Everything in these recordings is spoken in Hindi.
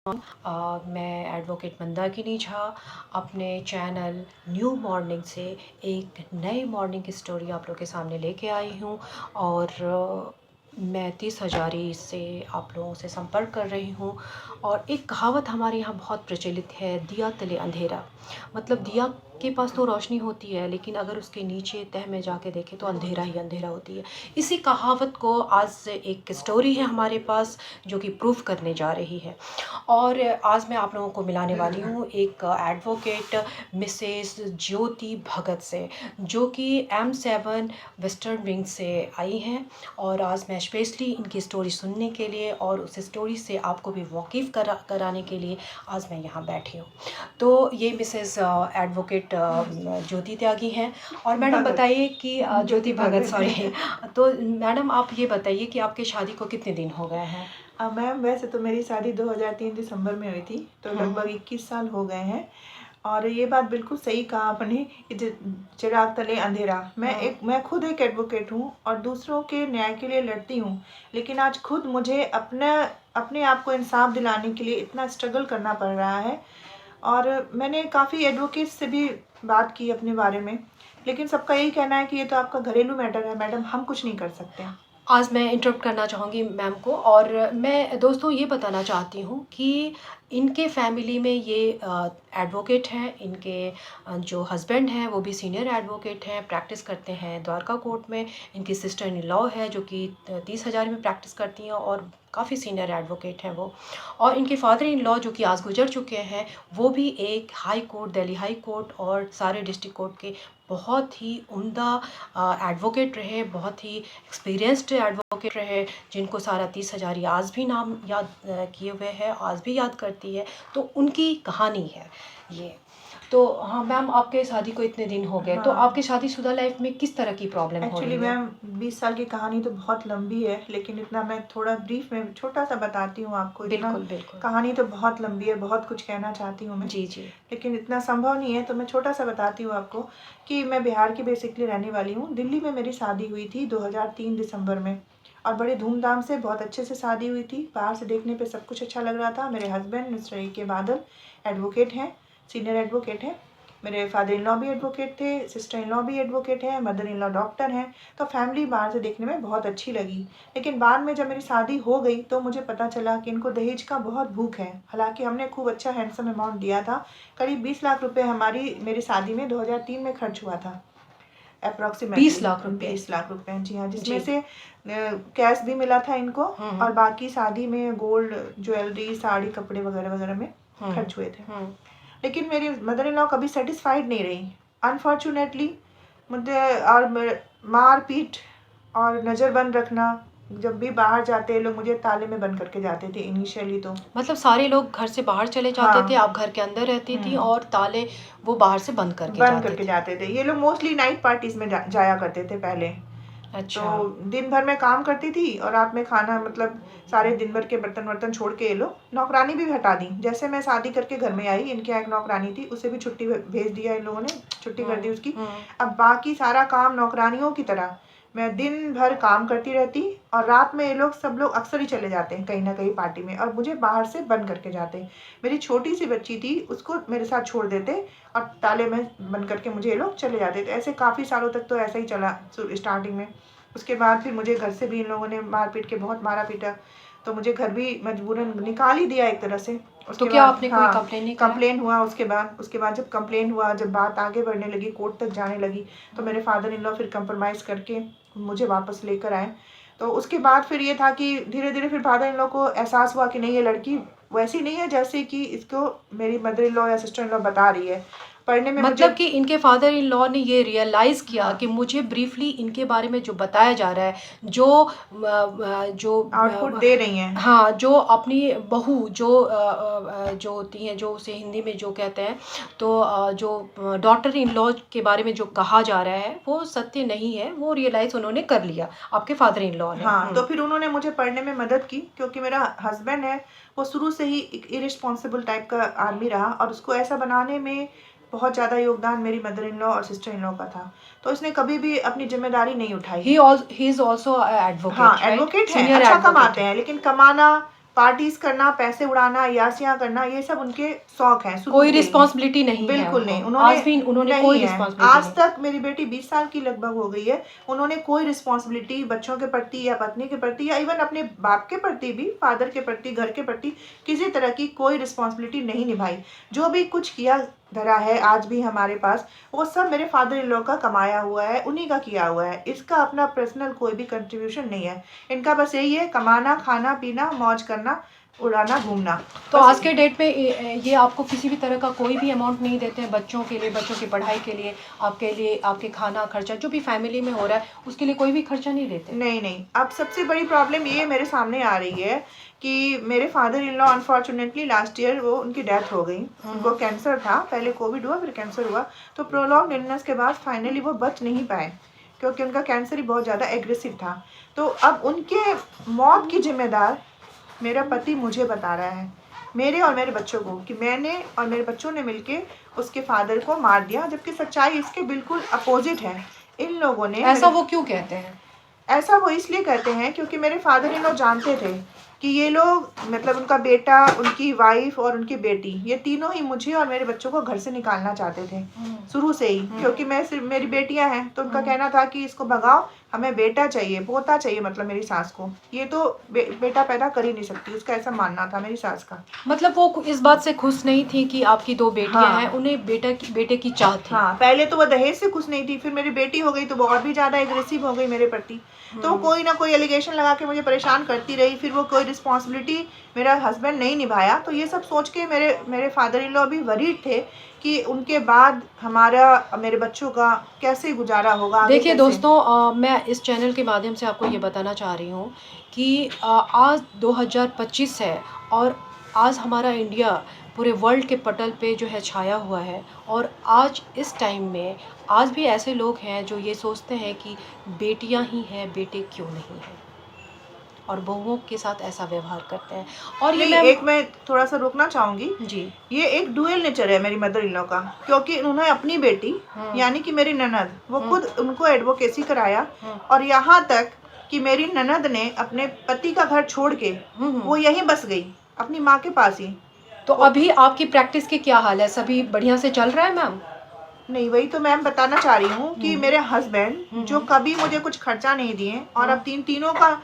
मैं एडवोकेट मंदाकिनी झा अपने चैनल न्यू मॉर्निंग से एक नई मॉर्निंग की स्टोरी आप लोगों के सामने लेके आई हूँ। और मैं 30 हज़ारी से आप लोगों से संपर्क कर रही हूँ। और एक कहावत हमारे यहाँ बहुत प्रचलित है, दिया तले अंधेरा। मतलब दिया के पास तो रोशनी होती है, लेकिन अगर उसके नीचे तह में जाके देखें तो अंधेरा ही अंधेरा होती है। इसी कहावत को आज से एक स्टोरी है हमारे पास जो कि प्रूफ करने जा रही है। और आज मैं आप लोगों को मिलाने वाली हूँ एक एडवोकेट मिसेस ज्योति भगत से, जो कि M7 वेस्टर्न विंग से आई हैं। और आज मैं स्पेशली इनकी स्टोरी सुनने के लिए और उस स्टोरी से आपको भी वाकिफ़ कराने के लिए आज मैं यहाँ बैठी हूँ। तो ये मिसेस एडवोकेट ज्योति त्यागी हैं। और मैडम बताइए कि ज्योति भगत, सॉरी। तो मैडम आप ये बताइए कि आपकी शादी को कितने दिन हो गए हैं? मैम वैसे तो मेरी शादी 2003 दिसंबर में हुई थी, तो लगभग 21 साल हो गए हैं। और ये बात बिल्कुल सही कहा आपने कि चिराग तले अंधेरा। मैं खुद एक एडवोकेट हूँ और दूसरों के न्याय के लिए लड़ती हूँ, लेकिन आज खुद मुझे अपने आप को इंसाफ दिलाने के लिए इतना स्ट्रगल करना पड़ रहा है। और मैंने काफ़ी एडवोकेट से भी बात की अपने बारे में, लेकिन सबका यही कहना है कि ये तो आपका घरेलू मैटर है मैडम, हम कुछ नहीं कर सकते। आज मैं इंटरप्ट करना चाहूँगी मैम को। और मैं दोस्तों ये बताना चाहती हूँ कि इनके फैमिली में ये एडवोकेट हैं। इनके जो हस्बैंड हैं वो भी सीनियर एडवोकेट हैं, प्रैक्टिस करते हैं द्वारका कोर्ट में। इनकी सिस्टर इन लॉ है जो कि 30 हज़ार में प्रैक्टिस करती हैं और काफ़ी सीनियर एडवोकेट हैं वो। और इनके फादर इन लॉ जो कि आज गुजर चुके हैं, वो भी एक high court, Delhi high court और सारे डिस्ट्रिक्ट कोर्ट के बहुत ही उम्दा एडवोकेट रहे, बहुत ही एक्सपीरियंस्ड एडवोकेट रहे, जिनको सारा 30 हज़ारी आज भी नाम याद किए हुए हैं, आज भी याद करती है। तो उनकी कहानी है ये। तो हाँ मैम, आपके शादी को इतने दिन हो गए, तो आपकी शादीशुदा लाइफ में किस तरह की प्रॉब्लम हो रही एक्चुअली है? मैम 20 साल की कहानी तो बहुत लंबी है, लेकिन इतना मैं थोड़ा ब्रीफ में छोटा सा बताती हूँ आपको। इतना बिल्कुल बिल्कुल। कहानी तो बहुत लंबी है, बहुत कुछ कहना चाहती हूँ मैं, जी जी। लेकिन इतना संभव नहीं है, तो मैं छोटा सा बताती हूँ आपको कि मैं बिहार की बेसिकली रहने वाली हूँ। दिल्ली में मेरी शादी हुई थी 2003 दिसंबर में, और बड़े धूमधाम से बहुत अच्छे से शादी हुई थी। बाहर से देखने पे सब कुछ अच्छा लग रहा था। मेरे हस्बैंड मिस्टर A.K. बादल एडवोकेट हैं, सीनियर एडवोकेट हैं। मेरे फादर इन लॉ भी एडवोकेट थे, सिस्टर इन लॉ भी एडवोकेट हैं, मदर इन लॉ डॉक्टर हैं। तो फैमिली बाहर से देखने में बहुत अच्छी लगी। लेकिन बाद में जब मेरी शादी हो गई तो मुझे पता चला कि इनको दहेज का बहुत भूख है। हालांकि हमने खूब अच्छा हैंडसम अमाउंट दिया था, करीब 20 लाख रुपए मेरी शादी में 2003 में खर्च हुआ था अप्रोक्सीमेटली। 20 लाख रुपए? 20 लाख रुपए, जी हाँ, जिसमें जी। से कैश भी मिला था इनको, और बाकी शादी में गोल्ड, ज्वेलरी, साड़ी, कपड़े वगैरह वगैरह में खर्च हुए थे। लेकिन मेरी मदर इन लॉ कभी सेटिस्फाइड नहीं रही, अनफॉर्चुनेटली। मुझे और मार पीट और नज़रबंद रखना, जब भी बाहर जाते लोग मुझे ताले में बंद करके जाते थे इनिशियली। तो मतलब सारे लोग घर से बाहर चले जाते थे, आप घर के अंदर रहती थी और ताले वो बाहर से बंद करके जाते थे। ये लोग मोस्टली नाइट पार्टीज में जाया करते थे पहले। अच्छा। तो दिन भर में काम करती थी और रात में खाना, मतलब सारे दिन भर के बर्तन वर्तन छोड़ के ये लोग नौकरानी भी हटा दी। जैसे मैं शादी करके घर में आई, इनके यहाँ एक नौकरानी थी, उसे भी छुट्टी भेज दिया इन लोगों ने, छुट्टी कर दी उसकी। अब बाकी सारा काम नौकरानियों की तरह मैं दिन भर काम करती रहती, और रात में ये लोग सब लोग अक्सर ही चले जाते हैं कहीं ना कहीं पार्टी में, और मुझे बाहर से बंद करके जाते। मेरी छोटी सी बच्ची थी, उसको मेरे साथ छोड़ देते और ताले में बंद करके मुझे ये लोग चले जाते थे। ऐसे काफ़ी सालों तक तो ऐसा ही चला स्टार्टिंग में। उसके बाद फिर मुझे घर से भी इन लोगों ने मार पीट के बहुत मारा पीटा, तो मुझे घर भी मजबूरन निकाल ही दिया एक तरह से। उसके तो क्या बाद आपने कोई कंप्लेन नहीं किया? कंप्लेन हुआ। उसके बाद जब कंप्लेन हुआ, जब बात आगे बढ़ने लगी, कोर्ट तक जाने लगी, तो मेरे फादर इन लॉ फिर कंप्रोमाइज़ करके मुझे वापस लेकर आए। तो उसके बाद फिर ये था कि धीरे धीरे फिर फादर इन लॉ को एहसास हुआ कि नहीं, ये लड़की वैसी नहीं है जैसे कि इसको मेरी मदर इन लॉ या सिस्टर इन लॉ बता रही है। पढ़ने में मतलब कि इनके फादर इन लॉ ने ये रियलाइज़ किया हाँ। कि मुझे ब्रीफली इनके बारे में जो बताया जा रहा है, जो आउटपुट दे रही हैं, हाँ, जो अपनी बहू जो होती हैं, जो उसे हिंदी में जो कहते हैं, तो जो डॉटर इन लॉ के बारे में जो कहा जा रहा है वो सत्य नहीं है, वो रियलाइज़ उन्होंने कर लिया, आपके फादर इन लॉ ने। हाँ। तो फिर उन्होंने मुझे पढ़ने में मदद की, क्योंकि मेरा हस्बैंड है वो शुरू से ही एक इरिस्पॉन्सिबल टाइप का आदमी रहा, और उसको ऐसा बनाने में बहुत ज़्यादा योगदान मेरी मदर इन लॉ और सिस्टर इन लॉ का था। तो इसने कभी भी अपनी जिम्मेदारी नहीं उठाई। ही इज़ ऑल्सो एडवोकेट, हाँ, राइट? एडवोकेट है, सीनियर अच्छा एडवोकेट कमाते हैं, लेकिन कमाना पार्टीज करना, पैसे उड़ाना, यासियां करना, ये सब उनके शौक हैं शुरू कोई से ही। रिस्पॉन्सिबिलिटी नहीं है बिल्कुल उनको। नहीं, उन्होंने आज भी उन्होंने नहीं कोई है। रिस्पॉन्सिबिलिटी आज नहीं। तक मेरी बेटी 20 साल की लगभग हो गई है, उन्होंने कोई रिस्पॉन्सिबिलिटी बच्चों के प्रति या पत्नी के प्रति या इवन अपने बाप के प्रति भी, फादर के प्रति, घर के प्रति किसी तरह की कोई रिस्पॉन्सिबिलिटी नहीं निभाई। जो भी कुछ किया धरा है आज भी हमारे पास, वो सब मेरे फादर इन लॉ का कमाया हुआ है, उन्हीं का किया हुआ है। इसका अपना पर्सनल कोई भी कंट्रीब्यूशन नहीं है। इनका बस यही है, कमाना, खाना पीना, मौज करना, उड़ाना, घूमना। तो बस आज के डेट में ये आपको किसी भी तरह का कोई भी अमाउंट नहीं देते हैं बच्चों के लिए, बच्चों की पढ़ाई के लिए, आपके खाना खर्चा जो भी फैमिली में हो रहा है उसके लिए कोई भी खर्चा नहीं देते? नहीं नहीं, अब सबसे बड़ी प्रॉब्लम ये मेरे सामने आ रही है कि मेरे father in law unfortunately last year वो उनकी डेथ हो गई। उनको कैंसर था, पहले कोविड हुआ, फिर कैंसर हुआ। तो प्रोलॉन्ग इलनेस के बाद फाइनली वो बच नहीं पाए, क्योंकि उनका कैंसर ही बहुत ज़्यादा एग्रेसिव था। तो अब उनके मौत की जिम्मेदार मेरा पति मुझे बता रहा है, मेरे और मेरे बच्चों को, कि मैंने और मेरे बच्चों ने मिलके उसके फादर को मार दिया, जबकि सच्चाई इसके बिल्कुल अपोजिट है। इन लोगों ने ऐसा वो क्यों कहते हैं? ऐसा वो इसलिए कहते हैं क्योंकि मेरे फादर इन लोग जानते थे कि ये लोग, मतलब उनका बेटा, उनकी वाइफ और उनकी बेटी, ये तीनों ही मुझे और मेरे बच्चों को घर से निकालना चाहते थे शुरू से ही। क्योंकि मैं सिर्फ, मेरी बेटियां हैं, तो उनका कहना था कि इसको भगाओ, हमें बेटा चाहिए, पोता चाहिए, मतलब मेरी सास को। ये तो बेटा पैदा कर ही नहीं सकती, उसका ऐसा मानना था मेरी सास का। मतलब वो इस बात से खुश नहीं थी कि आपकी 2 बेटियां हाँ। हैं, उन्हें बेटे की चाह थी। हाँ, पहले तो वो दहेज से खुश नहीं थी, फिर मेरी बेटी हो गई तो वो और भी ज़्यादा एग्रेसिव हो गई मेरे प्रति। तो वो कोई ना कोई एलिगेशन लगा के मुझे परेशान करती रही, फिर वो कोई रिस्पॉन्सिबिलिटी मेरा हस्बैंड नहीं निभाया। तो ये सब सोच के मेरे फादर इन लॉ भी वरीड थे कि उनके बाद हमारा, मेरे बच्चों का कैसे गुजारा होगा आगे। देखिए कैसे? दोस्तों, मैं इस चैनल के माध्यम से आपको ये बताना चाह रही हूँ कि आज 2025 है और आज हमारा इंडिया पूरे वर्ल्ड के पटल पे जो है छाया हुआ है। और आज इस टाइम में आज भी ऐसे लोग हैं जो ये सोचते हैं कि बेटियां ही हैं, बेटे क्यों नहीं हैं, और बहुओं के साथ ऐसा व्यवहार करते हैं। और ये मैं थोड़ा सा रोकना चाहूंगी जी। ये एक डुअल नेचर है मेरी मदर इन लॉ का, क्योंकि उन्होंने अपनी बेटी यानी कि मेरी ननद, वो खुद उनको एडवोकेसी कराया, और यहाँ तक कि मेरी ननद ने अपने पति का घर छोड़ के वो यहीं बस गई अपनी माँ के पास ही। तो अभी आपकी प्रैक्टिस की क्या हाल है? सभी बढ़िया से चल रहा है मैम? नहीं, वही तो मैम बताना चाह रही हूँ कि मेरे हस्बैंड जो कभी मुझे कुछ खर्चा नहीं दिए, और अब तीनों का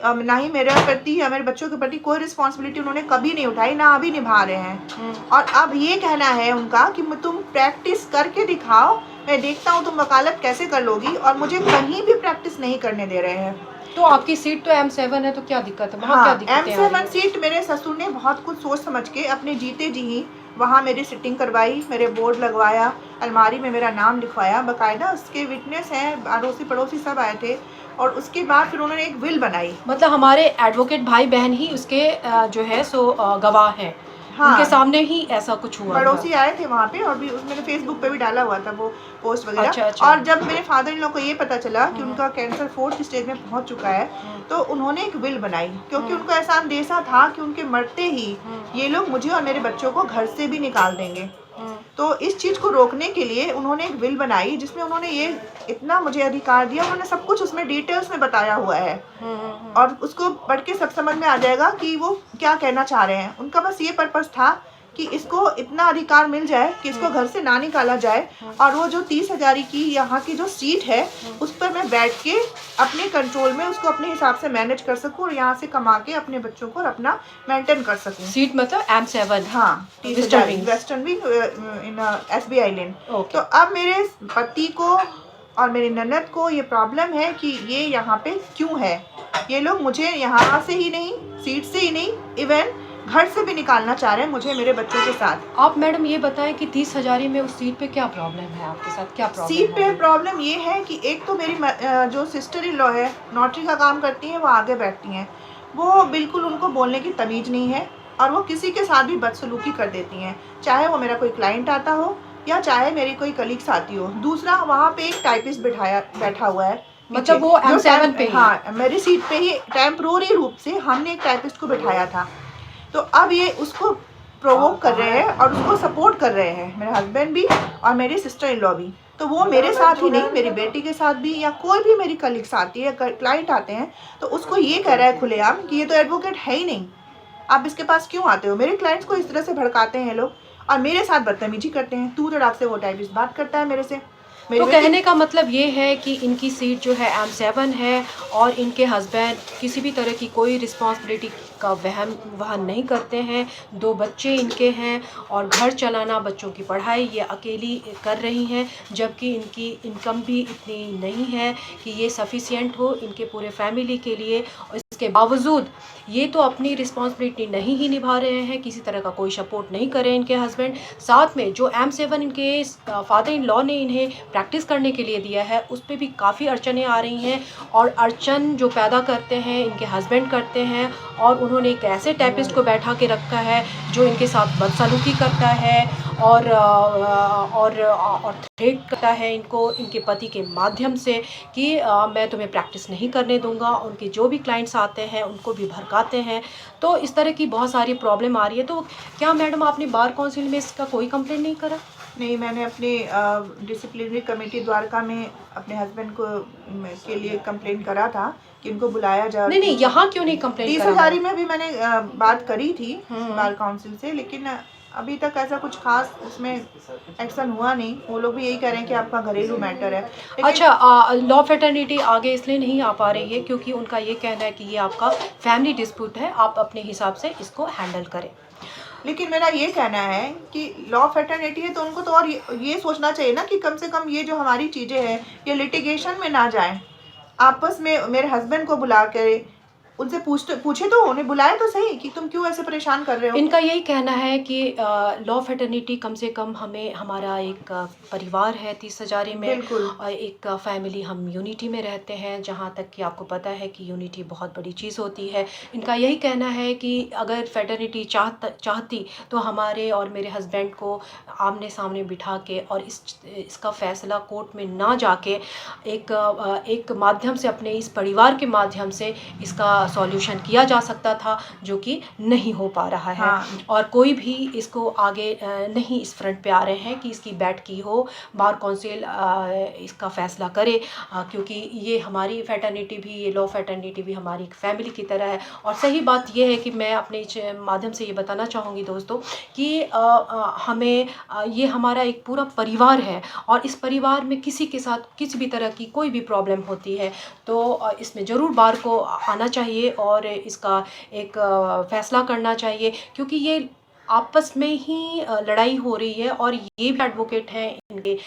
ना ही मेरे प्रति या मेरे बच्चों के प्रति कोई रिस्पॉन्सिबिलिटी उन्होंने कभी नहीं उठाई, ना अभी निभा रहे हैं। और अब ये कहना है उनका कि तुम प्रैक्टिस करके दिखाओ, मैं देखता हूँ तुम वकालत कैसे कर लोगी, और मुझे कहीं भी प्रैक्टिस नहीं करने दे रहे हैं। तो आपकी सीट तो M7 है, तो क्या दिक्कत है? वहाँ क्या दिक्कतें आ रही M7 हैं? सीट मेरे ससुर ने बहुत कुछ सोच समझ के अपने जीते जी ही वहाँ मेरी सिटिंग करवाई, मेरे बोर्ड लगवाया, अलमारी में मेरा नाम लिखवाया, बाकायदा उसके विटनेस हैं, अड़ोसी पड़ोसी सब आए थे। और उसके बाद फिर उन्होंने एक विल बनाई। मतलब हमारे एडवोकेट भाई बहन ही उसके जो है सो गवाह हैं। हाँ, उनके सामने ही ऐसा कुछ हुआ था। पड़ोसी आए थे वहाँ पे, और भी मैंने फेसबुक पे भी डाला हुआ था वो पोस्ट वगैरह। अच्छा। और जब मेरे फादर इन लॉ को ये पता चला कि उनका कैंसर 4th स्टेज में पहुँच चुका है, तो उन्होंने एक विल बनाई, क्योंकि उनको ऐसा अंदेशा था कि उनके मरते ही ये लोग मुझे और मेरे बच्चों को घर से भी निकाल देंगे। तो इस चीज़ को रोकने के लिए उन्होंने एक विल बनाई, जिसमें उन्होंने ये इतना मुझे अधिकार दिया, उन्होंने सब कुछ उसमें डिटेल्स में बताया हुआ है, और उसको पढ़ के सब समझ में आ जाएगा कि वो क्या कहना चाह रहे हैं। उनका बस ये पर्पस था कि इसको इतना अधिकार मिल जाए कि इसको घर से ना निकाला जाए, और वो जो 30,000 की यहाँ की जो सीट है उस पर मैं बैठ के अपने कंट्रोल में उसको अपने हिसाब से मैनेज कर सकूँ, और यहाँ से कमा के अपने बच्चों को और अपना मेंटेन कर सकूँ। सीट मतलब M7? हाँ, वेस्टर्न विंग इन SBI लेन। तो अब मेरे पति को और मेरी ननद को ये प्रॉब्लम है कि ये यहाँ पे क्यों है। ये लोग मुझे यहाँ से ही नहीं, सीट से ही नहीं, इवन घर से भी निकालना चाह रहे हैं मुझे, मेरे बच्चों के साथ। आप मैडम ये बताएं कि 30,000 में उस सीट पे क्या प्रॉब्लम है आपके साथ? क्या प्रॉब्लम सीट पे प्रॉब्लम ये है कि एक तो मेरी जो सिस्टर इन लॉ है, नोटरी का काम करती हैं, वो आगे बैठती हैं, वो बिल्कुल, उनको बोलने की तमीज़ नहीं है, और वो किसी के साथ भी बदसलूकी कर देती हैं, चाहे वो मेरा कोई क्लाइंट आता हो या चाहे मेरी कोई कलीग्स आती हो। दूसरा, वहाँ पे एक टाइपिस्ट बैठा हुआ है, मतलब वो M7 पे? हाँ, मेरी सीट पे ही टेम्परोरी रूप से हमने एक टाइपिस्ट को बिठाया था। तो अब ये उसको प्रोवोक कर रहे हैं और उसको सपोर्ट कर रहे हैं, मेरे हस्बैंड भी और मेरी सिस्टर इन लॉ भी। तो वो मेरे साथ ही नहीं, मेरी बेटी के साथ भी, या कोई भी मेरी कलीग्स आती है, क्लाइंट आते हैं, तो उसको ये कह रहा है खुलेआम कि ये तो एडवोकेट है ही नहीं, आप इसके पास क्यों आते हो? मेरे क्लाइंट्स को इस तरह से भड़काते हैं लोग और मेरे साथ बदतमीजी करते हैं। तू तड़ाक से वो टाइपिस्ट बात करता है मेरे से। मेरी तो बेटी कहने का मतलब ये है कि इनकी सीट जो है M7 है और इनके हस्बैंड किसी भी तरह की कोई रिस्पॉन्सिबिलिटी का वहन नहीं करते हैं। 2 बच्चे इनके हैं और घर चलाना, बच्चों की पढ़ाई ये अकेली कर रही हैं, जबकि इनकी इनकम भी इतनी नहीं है कि ये सफिशिएंट हो इनके पूरे फैमिली के लिए। और इसके बावजूद ये तो अपनी रिस्पॉन्सिबिलिटी नहीं ही निभा रहे हैं, किसी तरह का कोई सपोर्ट नहीं कर रहे हैं इनके हस्बैंड। साथ में जो M7 इनके फादर इन लॉ ने इन्हें प्रैक्टिस करने के लिए दिया है, उस पे भी काफ़ी अड़चनें आ रही हैं। और अड़चन जो पैदा करते हैं इनके हस्बैंड करते हैं। और उन्होंने एक ऐसे टाइपिस्ट को बैठा के रखा है जो इनके साथ बदसलूकी करता है और थ्रेट करता है इनको इनके पति के माध्यम से कि मैं तुम्हें प्रैक्टिस नहीं करने दूंगा। उनके जो भी क्लाइंट्स आते हैं उनको भी भड़काते हैं। तो इस तरह की बहुत सारी प्रॉब्लम आ रही है। तो क्या मैडम आपने बार काउंसिल में इसका कोई कंप्लेंट नहीं करा? नहीं, मैंने अपनी डिसिप्लिनरी कमेटी द्वारका में अपने हस्बैंड को के लिए कंप्लेन करा था कि इनको बुलाया जाए। नहीं, यहाँ क्यों नहीं कंप्लेंट 30,000 में भी मैंने बात करी थी बार काउंसिल से, लेकिन अभी तक ऐसा कुछ खास उसमें एक्शन हुआ नहीं। वो लोग भी यही कह रहे हैं कि आपका घरेलू मैटर है। अच्छा, लॉ फेटर्निटी आगे इसलिए नहीं आ पा रही है क्योंकि उनका ये कहना है कि ये आपका फैमिली डिस्प्यूट है, आप अपने हिसाब से इसको हैंडल करें। लेकिन मेरा ये कहना है कि लॉ फेटर्निटी है तो उनको तो और ये सोचना चाहिए ना कि कम से कम ये जो हमारी चीज़ें हैं ये लिटिगेशन में ना जाए। आपस में मेरे हस्बैंड को बुला कर उनसे पूछे तो, उन्हें बुलाए तो सही कि तुम क्यों ऐसे परेशान कर रहे हो। इनका यही कहना है कि लॉ फेटर्निटी कम से कम हमारा एक परिवार है 30 हजारी में, बिल्कुल। और एक फैमिली, हम यूनिटी में रहते हैं, जहाँ तक कि आपको पता है कि यूनिटी बहुत बड़ी चीज़ होती है। इनका यही कहना है कि अगर फेटर्निटी चाहती तो हमारे और मेरे हस्बैंड को आमने सामने बिठा के और इसका फैसला कोर्ट में ना जाके एक माध्यम से, अपने इस परिवार के माध्यम से इसका सॉल्यूशन किया जा सकता था, जो कि नहीं हो पा रहा है। हाँ। और कोई भी इसको आगे नहीं इस फ्रंट पे आ रहे हैं कि इसकी बैठ की हो, बार काउंसिल इसका फैसला करे, क्योंकि ये हमारी फेटर्निटी भी, ये लॉ फेटर्निटी भी हमारी एक फैमिली की तरह है। और सही बात ये है कि मैं अपने माध्यम से ये बताना चाहूँगी दोस्तों कि हमें ये हमारा एक पूरा परिवार है, और इस परिवार में किसी के साथ किसी भी तरह की कोई भी प्रॉब्लम होती है तो इसमें ज़रूर बार को आना चाहिए और इसका एक फैसला करना चाहिए, क्योंकि ये आपस में ही लड़ाई हो रही है। और ये भी एडवोकेट हैं, इनके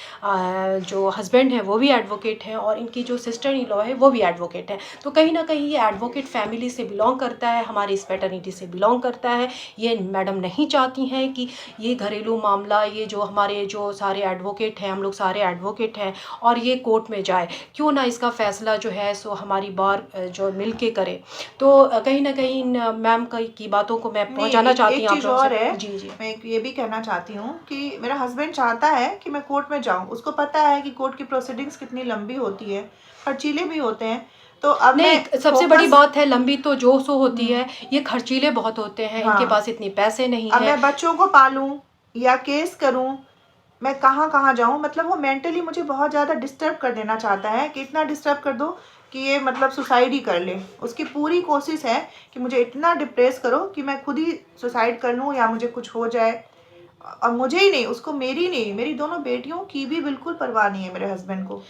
जो हस्बैंड हैं वो भी एडवोकेट हैं, और इनकी जो सिस्टर इन लॉ है वो भी एडवोकेट है। तो कहीं ना कहीं ये एडवोकेट फैमिली से बिलोंग करता है, हमारी इस पैटर्निटी से बिलोंग करता है। ये मैडम नहीं चाहती हैं कि ये घरेलू मामला, ये जो हमारे जो सारे एडवोकेट हैं, हम लोग सारे एडवोकेट हैं, और ये कोर्ट में जाए। क्यों ना इसका फैसला जो है सो हमारी बार जो मिल के करे। तो कहीं ना कहीं मैम की बातों को मैं पहुंचाना चाहती हूँ आप लोगों से। जी जी। मैं ये भी कहना चाहती हूँ कि मेरा हस्बैंड चाहता है कि मैं कोर्ट में जाऊँ। उसको पता है कि कोर्ट की प्रोसीडिंग्स कितनी लंबी होती है, खर्चीले भी होते हैं। तो अब नहीं, सबसे बड़ी बात है, लंबी तो जो सो होती है, ये खर्चीले बहुत होते हैं। हाँ। इनके पास इतने पैसे नहीं अब है। मैं बच्चों को पालूं या केस करूं, मैं कहाँ कहाँ जाऊं। मतलब वो मेंटली मुझे बहुत ज़्यादा डिस्टर्ब कर देना चाहता है कि इतना डिस्टर्ब कर दो कि ये मतलब सुसाइड ही कर ले। उसकी पूरी कोशिश है कि मुझे इतना डिप्रेस करो कि मैं खुद ही सुसाइड कर लूँ या मुझे कुछ हो जाए। और मुझे ही नहीं, उसको मेरी नहीं, मेरी दोनों बेटियों की भी बिल्कुल परवाह नहीं है मेरे हस्बैंड को।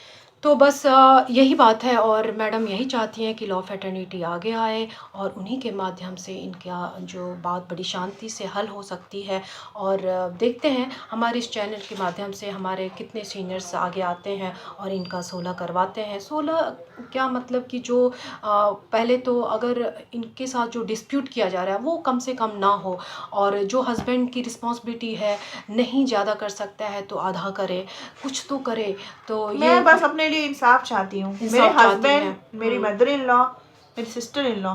तो बस यही बात है, और मैडम यही चाहती हैं कि लॉ फेटर्निटी आगे आए और उन्हीं के माध्यम से इनका जो बात बड़ी शांति से हल हो सकती है। और देखते हैं हमारे इस चैनल के माध्यम से हमारे कितने सीनियर्स आगे आते हैं और इनका 16 करवाते हैं। 16 क्या मतलब कि जो पहले तो अगर इनके साथ जो डिस्प्यूट किया जा रहा है वो कम से कम ना हो, और जो हस्बैंड की रिस्पॉन्सिबिलिटी है, नहीं ज़्यादा कर सकता है तो आधा करे, कुछ तो करे। तो ये मैं बस अपने लिए इंसाफ चाहती हूँ। मेरे हस्बैंड, मेरी मदर इन लॉ, मेरी सिस्टर इन लॉ,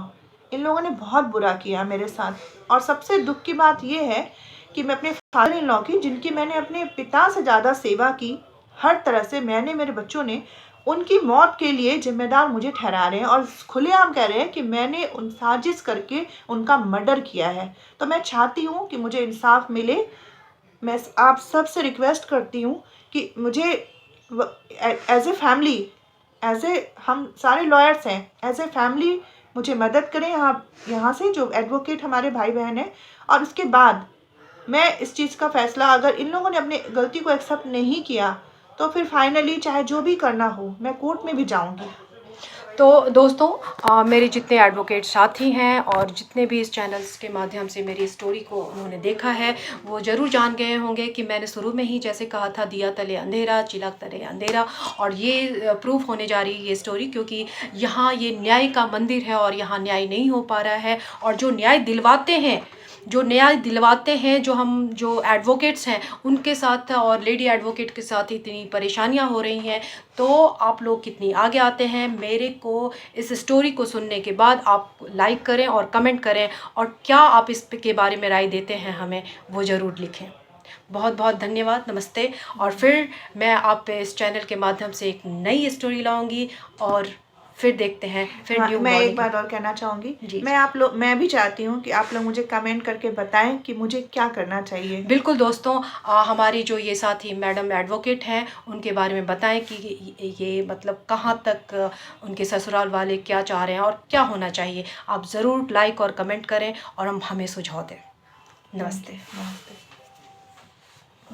इन लोगों ने बहुत बुरा किया मेरे साथ। और सबसे दुख की बात ये है कि मैं अपने फादर इन लॉ की, जिनकी मैंने अपने पिता से ज़्यादा सेवा की, हर तरह से मैंने, मेरे बच्चों ने, उनकी मौत के लिए जिम्मेदार मुझे ठहरा रहे हैं और खुलेआम कह रहे हैं कि मैंने उन साजिश करके उनका मर्डर किया है। तो मैं चाहती हूँ कि मुझे इंसाफ मिले। मैं आप सबसे रिक्वेस्ट करती हूँ कि मुझे एज ए फैमिली, हम सारे लॉयर्स हैं, एज ए फैमिली मुझे मदद करें यहाँ से जो एडवोकेट हमारे भाई बहन हैं। और उसके बाद मैं इस चीज़ का फ़ैसला, अगर इन लोगों ने अपनी गलती को एक्सेप्ट नहीं किया तो फिर फाइनली चाहे जो भी करना हो मैं कोर्ट में भी जाऊंगी। तो दोस्तों, मेरे जितने एडवोकेट साथी हैं और जितने भी इस चैनल्स के माध्यम से मेरी स्टोरी को उन्होंने देखा है, वो ज़रूर जान गए होंगे कि मैंने शुरू में ही जैसे कहा था, दिया तले अंधेरा चिराग तले अंधेरा। और ये प्रूफ होने जा रही है ये स्टोरी, क्योंकि यहाँ ये न्याय का मंदिर है और यहाँ न्याय नहीं हो पा रहा है। और जो न्याय दिलवाते हैं जो एडवोकेट्स हैं उनके साथ और लेडी एडवोकेट के साथ इतनी परेशानियां हो रही हैं। तो आप लोग कितनी आगे आते हैं, मेरे को इस स्टोरी को सुनने के बाद आप लाइक करें और कमेंट करें, और क्या आप इस के बारे में राय देते हैं हमें वो ज़रूर लिखें। बहुत बहुत धन्यवाद, नमस्ते। और फिर मैं आप पे इस चैनल के माध्यम से एक नई स्टोरी लाऊंगी और फिर देखते हैं फिर हाँ, न्यू मैं एक मॉर्निंग। बात और कहना चाहूँगी। जी। मैं भी चाहती हूँ कि आप लोग मुझे कमेंट करके बताएं कि मुझे क्या करना चाहिए। बिल्कुल दोस्तों, हमारी जो ये साथी मैडम एडवोकेट हैं उनके बारे में बताएं कि ये मतलब कहाँ तक उनके ससुराल वाले क्या चाह रहे हैं और क्या होना चाहिए। आप ज़रूर लाइक और कमेंट करें और हमें सुझाव दें। नमस्ते। नमस्ते।